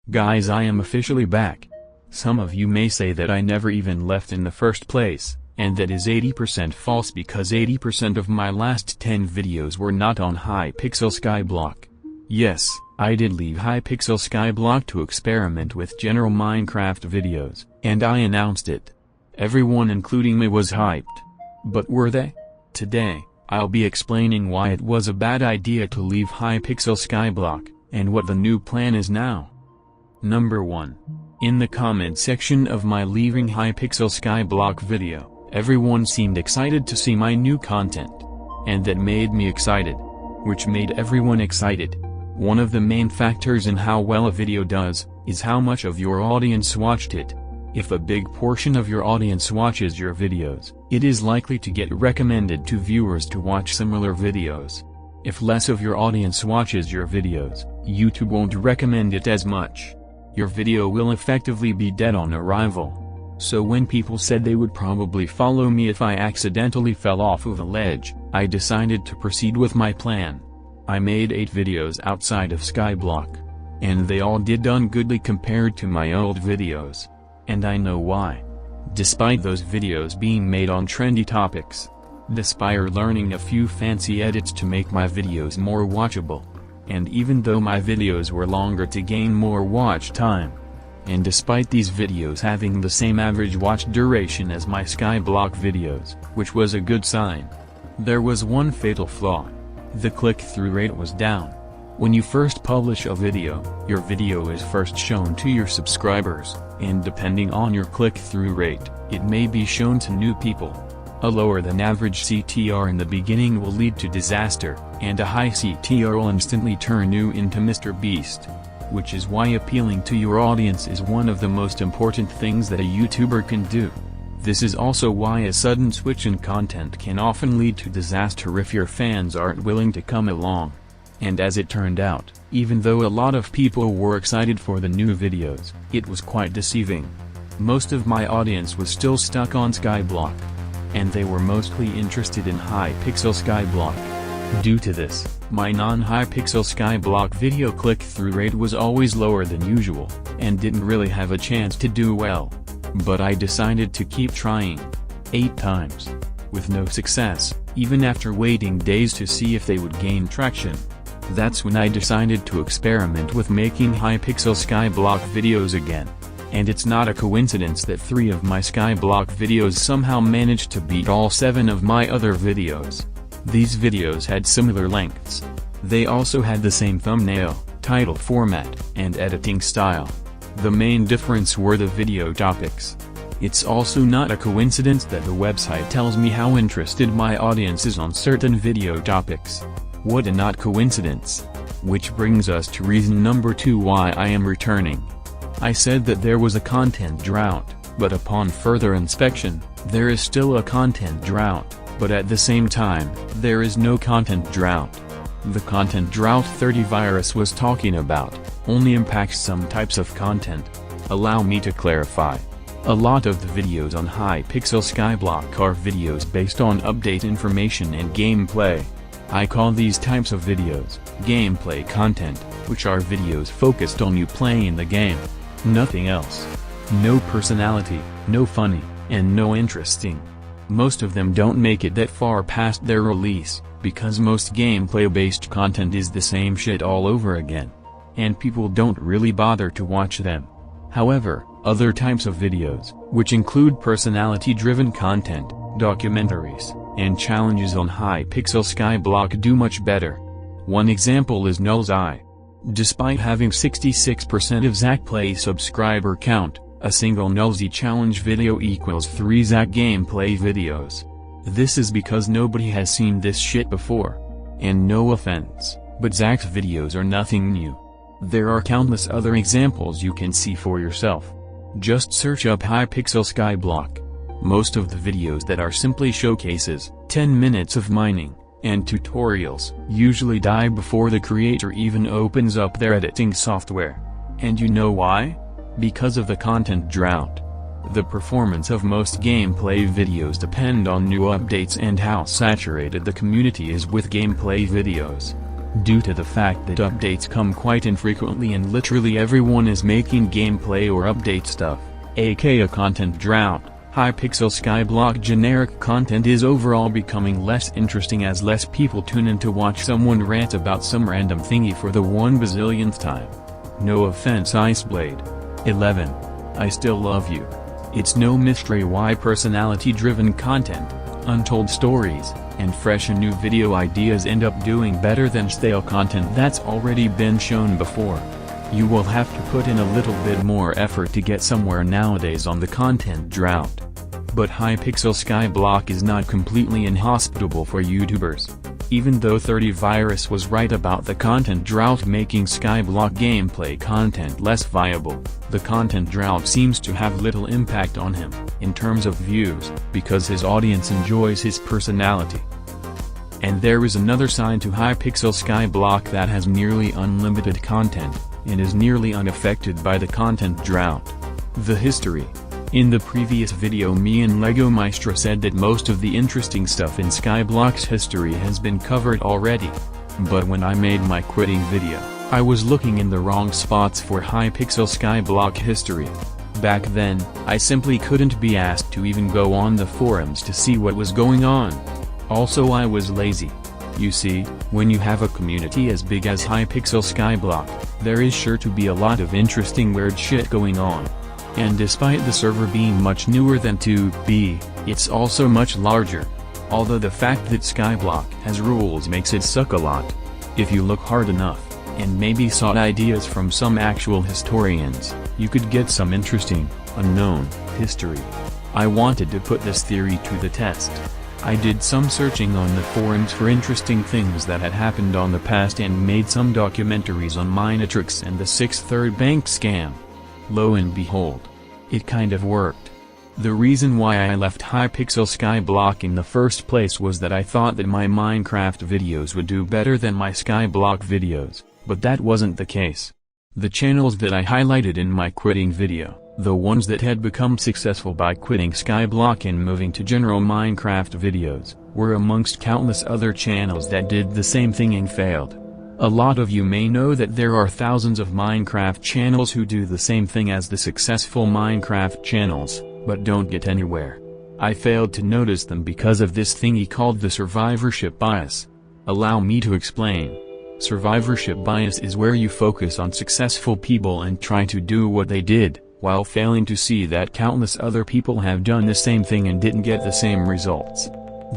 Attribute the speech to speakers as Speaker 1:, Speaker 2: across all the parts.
Speaker 1: Guys, I am officially back. Some of you may say that I never even left in the first place, and that is 80% false because 80% of my last 10 videos were not on Hypixel Skyblock. Yes, I did leave Hypixel Skyblock to experiment with general Minecraft videos, and I announced it. Everyone including me was hyped. But were they? Today, I'll be explaining why it was a bad idea to leave Hypixel Skyblock, and what the new plan is now. Number 1. In the comment section of my leaving Hypixel Skyblock video, everyone seemed excited to see my new content. And that made me excited. Which made everyone excited. One of the main factors in how well a video does, is how much of your audience watched it. If a big portion of your audience watches your videos, it is likely to get recommended to viewers to watch similar videos. If less of your audience watches your videos, YouTube won't recommend it as much. Your video will effectively be dead on arrival. So when people said they would probably follow me if I accidentally fell off of a ledge, I decided to proceed with my plan. I made 8 videos outside of Skyblock. And they all did ungoodly compared to my old videos. And I know why. Despite those videos being made on trendy topics. Despite learning a few fancy edits to make my videos more watchable. And even though my videos were longer to gain more watch time. And despite these videos having the same average watch duration as my Skyblock videos, which was a good sign. There was one fatal flaw. The click-through rate was down. When you first publish a video, your video is first shown to your subscribers, and depending on your click-through rate, it may be shown to new people. A lower than average CTR in the beginning will lead to disaster, and a high CTR will instantly turn you into Mr. Beast. Which is why appealing to your audience is one of the most important things that a YouTuber can do. This is also why a sudden switch in content can often lead to disaster if your fans aren't willing to come along. And as it turned out, even though a lot of people were excited for the new videos, it was quite deceiving. Most of my audience was still stuck on Skyblock. And they were mostly interested in Hypixel Skyblock. Due to this, my non-Hypixel Skyblock video click-through rate was always lower than usual, and didn't really have a chance to do well. But I decided to keep trying. 8 times. With no success, even after waiting days to see if they would gain traction. That's when I decided to experiment with making Hypixel Skyblock videos again. And it's not a coincidence that 3 of my Skyblock videos somehow managed to beat all 7 of my other videos. These videos had similar lengths. They also had the same thumbnail, title format, and editing style. The main difference were the video topics. It's also not a coincidence that the website tells me how interested my audience is on certain video topics. What a not coincidence. Which brings us to reason number 2 why I am returning. I said that there was a content drought, but upon further inspection, there is still a content drought, but at the same time, there is no content drought. The content drought 30 virus was talking about, only impacts some types of content. Allow me to clarify. A lot of the videos on Hypixel Skyblock are videos based on update information and gameplay. I call these types of videos, gameplay content, which are videos focused on you playing the game. Nothing else. No personality, no funny, and no interesting. Most of them don't make it that far past their release, because most gameplay-based content is the same shit all over again. And people don't really bother to watch them. However, other types of videos, which include personality-driven content, documentaries, and challenges on Hypixel Skyblock do much better. One example is Null's Eye. Despite having 66% of Zack Play subscriber count, a single Nullsy challenge video equals 3 Zack gameplay videos. This is because nobody has seen this shit before. And no offense, but Zack's videos are nothing new. There are countless other examples you can see for yourself. Just search up Hypixel Skyblock. Most of the videos that are simply showcases, 10 minutes of mining, and tutorials, usually die before the creator even opens up their editing software. And you know why? Because of the content drought. The performance of most gameplay videos depend on new updates and how saturated the community is with gameplay videos. due to the fact that updates come quite infrequently and literally everyone is making gameplay or update stuff, aka content drought. Hypixel skyblock generic content is overall becoming less interesting as less people tune in to watch someone rant about some random thingy for the 1 bazillionth time. No offense Iceblade. 11. I still love you. It's no mystery why personality-driven content, untold stories, and fresh and new video ideas end up doing better than stale content that's already been shown before. You will have to put in a little bit more effort to get somewhere nowadays on the content drought. But Hypixel skyblock is not completely inhospitable for YouTubers. Even though 30virus was right about the content drought making skyblock gameplay content less viable, the content drought seems to have little impact on him, in terms of views, because his audience enjoys his personality. And there is another side to Hypixel skyblock that has nearly unlimited content, and is nearly unaffected by the content drought. The history. In the previous video me and Lego Maestro said that most of the interesting stuff in skyblock's history has been covered already. But when I made my quitting video, I was looking in the wrong spots for Hypixel skyblock history. Back then, I simply couldn't be asked to even go on the forums to see what was going on. Also I was lazy. You see, when you have a community as big as Hypixel skyblock, there is sure to be a lot of interesting weird shit going on. And despite the server being much newer than 2B, it's also much larger. Although the fact that skyblock has rules makes it suck a lot. If you look hard enough, and maybe sought ideas from some actual historians, you could get some interesting, unknown, history. I wanted to put this theory to the test. I did some searching on the forums for interesting things that had happened on the past and made some documentaries on Minatrix and the 6/3 bank scam. Lo and behold, it kind of worked. The reason why I left Hypixel skyblock in the first place was that I thought that my Minecraft videos would do better than my skyblock videos, but that wasn't the case. The channels that I highlighted in my quitting video, the ones that had become successful by quitting skyblock and moving to general Minecraft videos, were amongst countless other channels that did the same thing and failed. A lot of you may know that there are thousands of Minecraft channels who do the same thing as the successful Minecraft channels, but don't get anywhere. I failed to notice them because of this thingy called the survivorship bias. Allow me to explain. Survivorship bias is where you focus on successful people and try to do what they did, while failing to see that countless other people have done the same thing and didn't get the same results.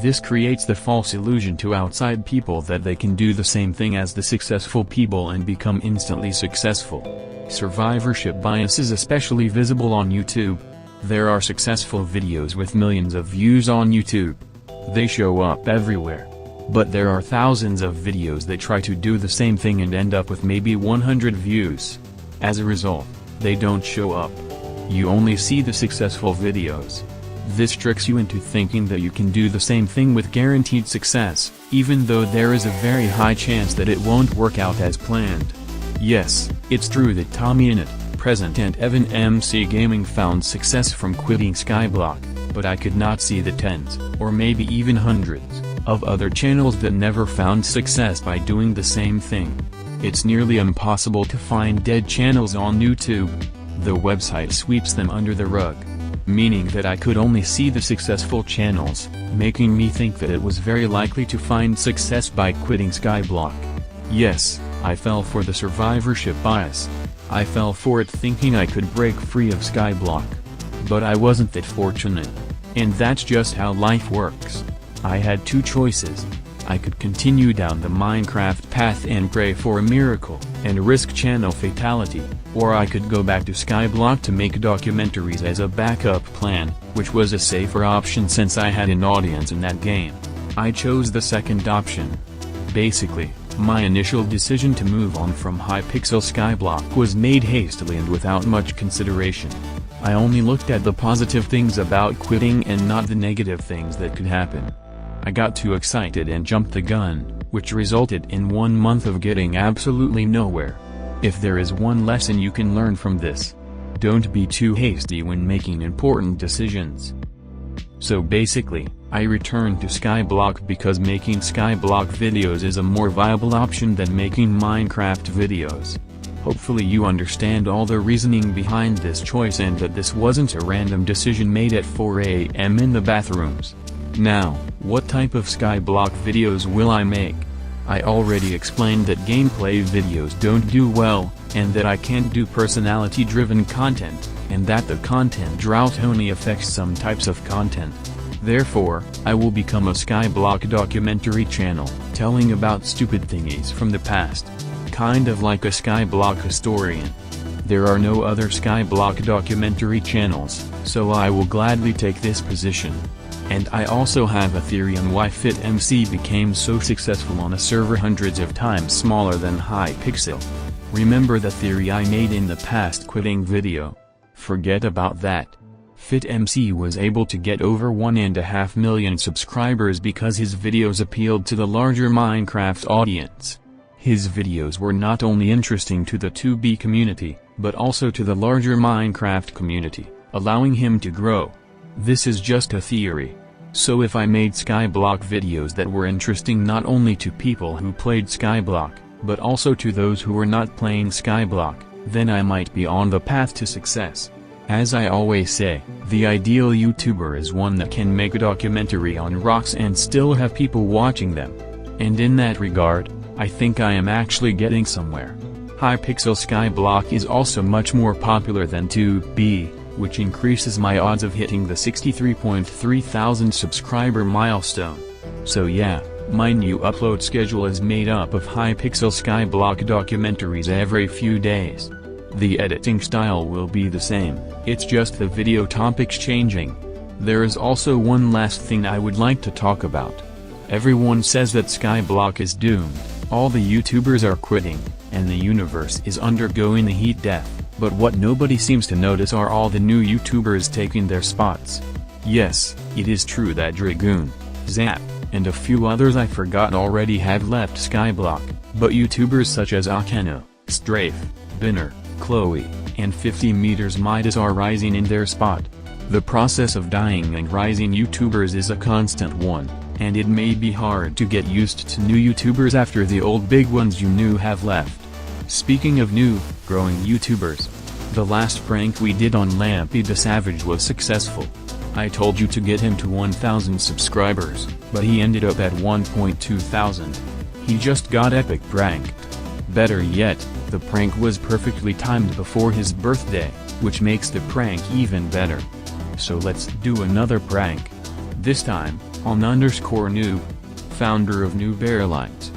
Speaker 1: This creates the false illusion to outside people that they can do the same thing as the successful people and become instantly successful. Survivorship bias is especially visible on YouTube. There are successful videos with millions of views on YouTube. They show up everywhere. But there are thousands of videos that try to do the same thing and end up with maybe 100 views. As a result, they don't show up. You only see the successful videos. This tricks you into thinking that you can do the same thing with guaranteed success, even though there is a very high chance that it won't work out as planned. Yes, it's true that Tommy Innit, Present and Evan MC Gaming found success from quitting skyblock, but I could not see the tens, or maybe even hundreds, of other channels that never found success by doing the same thing. It's nearly impossible to find dead channels on YouTube. The website sweeps them under the rug. Meaning that I could only see the successful channels, making me think that it was very likely to find success by quitting skyblock. Yes, I fell for the survivorship bias. I fell for it thinking I could break free of skyblock. But I wasn't that fortunate. And that's just how life works. I had two choices. I could continue down the Minecraft path and pray for a miracle, and risk channel fatality, or I could go back to skyblock to make documentaries as a backup plan, which was a safer option since I had an audience in that game. I chose the second option. Basically, my initial decision to move on from Hypixel skyblock was made hastily and without much consideration. I only looked at the positive things about quitting and not the negative things that could happen. I got too excited and jumped the gun, which resulted in 1 month of getting absolutely nowhere. If there is one lesson you can learn from this, don't be too hasty when making important decisions. So basically, I returned to skyblock because making skyblock videos is a more viable option than making Minecraft videos. Hopefully you understand all the reasoning behind this choice and that this wasn't a random decision made at 4 AM in the bathrooms. Now, what type of skyblock videos will I make? I already explained that gameplay videos don't do well, and that I can't do personality-driven content, and that the content drought only affects some types of content. Therefore, I will become a skyblock documentary channel, telling about stupid thingies from the past. Kind of like a skyblock historian. There are no other skyblock documentary channels, so I will gladly take this position. And I also have a theory on why FitMC became so successful on a server hundreds of times smaller than hypixel. Remember the theory I made in the past quitting video? Forget about that. FitMC was able to get over 1.5 million subscribers because his videos appealed to the larger Minecraft audience. His videos were not only interesting to the 2B community, but also to the larger Minecraft community, allowing him to grow. This is just a theory. So if I made skyblock videos that were interesting not only to people who played skyblock, but also to those who were not playing skyblock, then I might be on the path to success. As I always say, the ideal YouTuber is one that can make a documentary on rocks and still have people watching them. And in that regard, I think I am actually getting somewhere. Hypixel skyblock is also much more popular than 2B, which increases my odds of hitting the 63.3 thousand subscriber milestone. So yeah, my new upload schedule is made up of hypixel skyblock documentaries every few days. The editing style will be the same, it's just the video topics changing. There is also one last thing I would like to talk about. Everyone says that skyblock is doomed. All the YouTubers are quitting, and the universe is undergoing the heat death, but what nobody seems to notice are all the new YouTubers taking their spots. Yes, it is true that Dragoon, Zap, and a few others I forgot already have left skyblock, but YouTubers such as Akeno, Strafe, Binner, Chloe, and 50 meters Midas are rising in their spot. The process of dying and rising YouTubers is a constant one. And it may be hard to get used to new YouTubers after the old big ones you knew have left. Speaking of new, growing YouTubers, the last prank we did on Lampy the Savage was successful. I told you to get him to 1,000 subscribers, but he ended up at 1.2 thousand. He just got epic pranked. Better yet, the prank was perfectly timed before his birthday, which makes the prank even better. So let's do another prank. This time, on _new, founder of Noob Airlines,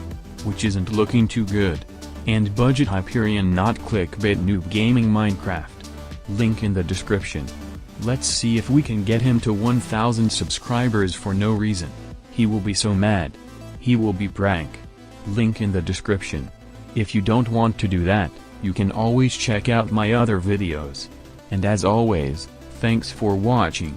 Speaker 1: which isn't looking too good, and Budget Hyperion not clickbait Noob Gaming Minecraft. Link in the description. Let's see if we can get him to 1,000 subscribers for no reason. He will be so mad. He will be prank. Link in the description. If you don't want to do that, you can always check out my other videos. And as always, thanks for watching.